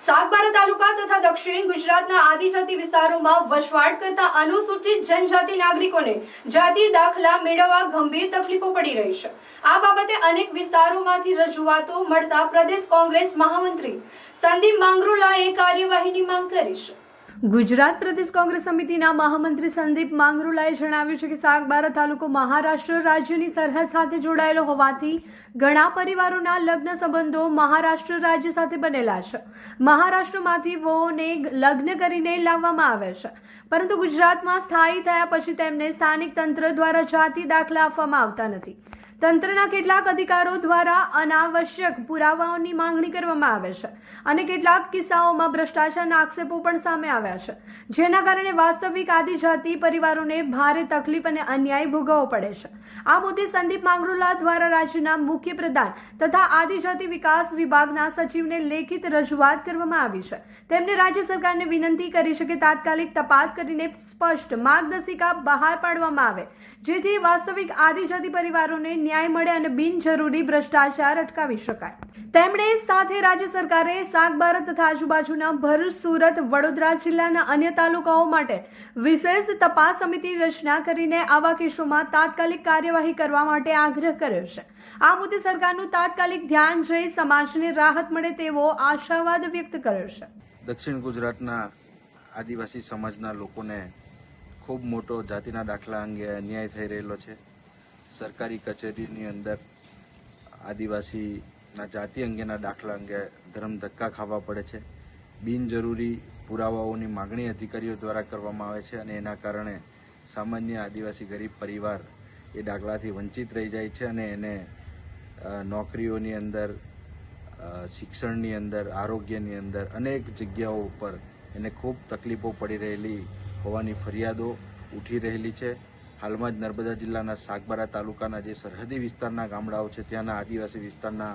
સાગબારા તાલુકા તથા દક્ષિણ ગુજરાતના આદિજાતિ વિસ્તારોમાં વસવાટ કરતા અનુસૂચિત જનજાતિ નાગરિકોને જાતિ દાખલા મેળવવા ગંભીર તકલીફો પડી રહી છે। આ બાબતે અનેક વિસ્તારોમાંથી રજૂઆતો મળતા પ્રદેશ કોંગ્રેસ મહામંત્રી સંદીપ માંગરોલાએ કાર્યવાહીની માંગ કરી છે। ગુજરાત પ્રદેશ કોંગ્રેસ સમિતિના મહામંત્રી સંદીપ માંગરોલાએ જણાવ્યું છે કે સાગબારા તાલુકો મહારાષ્ટ્ર રાજ્યની સરહદ સાથે જોડાયેલો હોવાથી ઘણા પરિવારોના લગ્ન સંબંધો મહારાષ્ટ્ર રાજ્ય સાથે બનેલા છે। મહારાષ્ટ્રમાંથી વહુને લગ્ન કરીને લાવવામાં આવે છે, પરંતુ ગુજરાતમાં સ્થાયી થયા પછી તેમને સ્થાનિક તંત્ર દ્વારા જાતિ દાખલા આપવામાં આવતા નથી। તંત્રના કેટલાક અધિકારો દ્વારા અનાવશ્યક પુરાવાઓની માંગણી કરવામાં આવે છે અને કેટલાક કિસ્સાઓમાં ભ્રષ્ટાચારના આક્ષેપો પણ સામે આવ્યા છે, જેના કારણે વાસ્તવિક આદિજાતિ પરિવારોને ભારે તકલીફ અને અન્યાય ભોગવવો પડે છે। આ મુદ્દે સંદીપ માંગરોલા દ્વારા રાજ્યના મુખ્ય પ્રધાન તથા આદિજાતિ વિકાસ વિભાગના સચિવને લેખિત રજૂઆત કરવામાં આવી છે। તેમણે રાજ્ય સરકારને વિનંતી કરી છે કે તાત્કાલિક તપાસ કરીને સ્પષ્ટ માર્ગદર્શિકા બહાર પાડવામાં આવે, જેથી વાસ્તવિક આદિજાતિ પરિવારોને ન્યાય મળે અને બિનજરૂરી ભ્રષ્ટાચાર અટકાવી શકાય। તેમણે સાથે રાજ્ય સરકારે સાગબારા તથા આજુબાજુના ભરૂચ, સુરત, વડોદરા જિલ્લાના અન્ય તાલુકાઓ માટે વિશેષ તપાસ સમિતિ રચના કરીને આવા કેસોમાં તાત્કાલિક કાર્યવાહી કરવા માટે આગ્રહ કર્યો છે। આ મુદ્દે સરકારનું તાત્કાલિક ધ્યાન જઈ સમાજને રાહત મળે તેવો આશાવાદ વ્યક્ત કર્યો છે। દક્ષિણ ગુજરાતના આદિવાસી સમાજના લોકોને ખૂબ મોટો જાતિના દાખલા અંગે અન્યાય થઈ રહેલો છે। સરકારી કચેરીની અંદર આદિવાસીના જાતિ અંગેના દાખલા અંગે ધરમધક્કા ખાવા પડે છે। બિનજરૂરી પુરાવાઓની માગણી અધિકારીઓ દ્વારા કરવામાં આવે છે અને એના કારણે સામાન્ય આદિવાસી ગરીબ પરિવાર એ દાખલાથી વંચિત રહી જાય છે અને એને નોકરીઓની અંદર, શિક્ષણની અંદર, આરોગ્યની અંદર અનેક જગ્યાઓ ઉપર એને ખૂબ તકલીફો પડી રહેલી હોવાની ફરિયાદો ઉઠી રહેલી છે। હાલમાં જ નર્મદા જિલ્લાના સાગબારા તાલુકાના જે સરહદી વિસ્તારના ગામડાઓ છે ત્યાંના આદિવાસી વિસ્તારના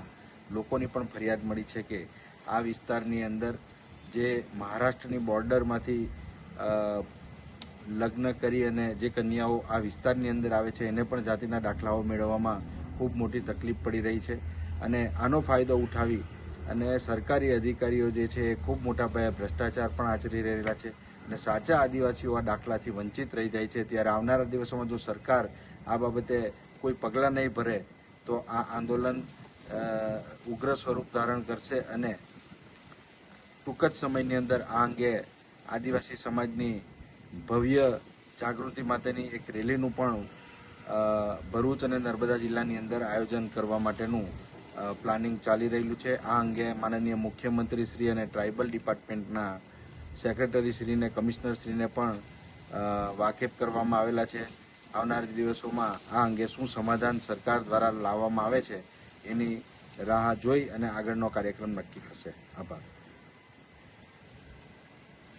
લોકોની પણ ફરિયાદ મળી છે કે આ વિસ્તારની અંદર જે મહારાષ્ટ્રની બોર્ડરમાંથી લગ્ન કરી અને જે કન્યાઓ આ વિસ્તારની અંદર આવે છે એને પણ જાતિના દાખલાઓ મેળવવામાં ખૂબ મોટી તકલીફ પડી રહી છે અને આનો ફાયદો ઉઠાવી અને સરકારી અધિકારીઓ જે છે એ ખૂબ મોટા પાયે ભ્રષ્ટાચાર પણ આચરી રહેલા છે અને સાચા આદિવાસીઓ આ દાખલાથી વંચિત રહી જાય છે। ત્યારે આવનારા દિવસોમાં જો સરકાર આ બાબતે કોઈ પગલાં નહીં ભરે તો આ આંદોલન ઉગ્ર સ્વરૂપ ધારણ કરશે અને ટૂંક જ સમયની અંદર આ અંગે આદિવાસી સમાજની ભવ્ય જાગૃતિ માટેની એક રેલીનું પણ ભરૂચ અને નર્મદા જિલ્લાની અંદર આયોજન કરવા માટેનું પ્લાનિંગ ચાલી રહેલું છે। આ અંગે માનનીય મુખ્યમંત્રી શ્રી અને ટ્રાઇબલ ડિપાર્ટમેન્ટના સેક્રેટરી શ્રીને, કમિશનર શ્રીને પણ વાકેફ કરવામાં આવેલા છે। આવનારા દિવસોમાં આ અંગે શું સમાધાન સરકાર દ્વારા લાવવામાં આવે છે એની રાહ જોઈ અને આગળનો કાર્યક્રમ નક્કી થશે। આભાર।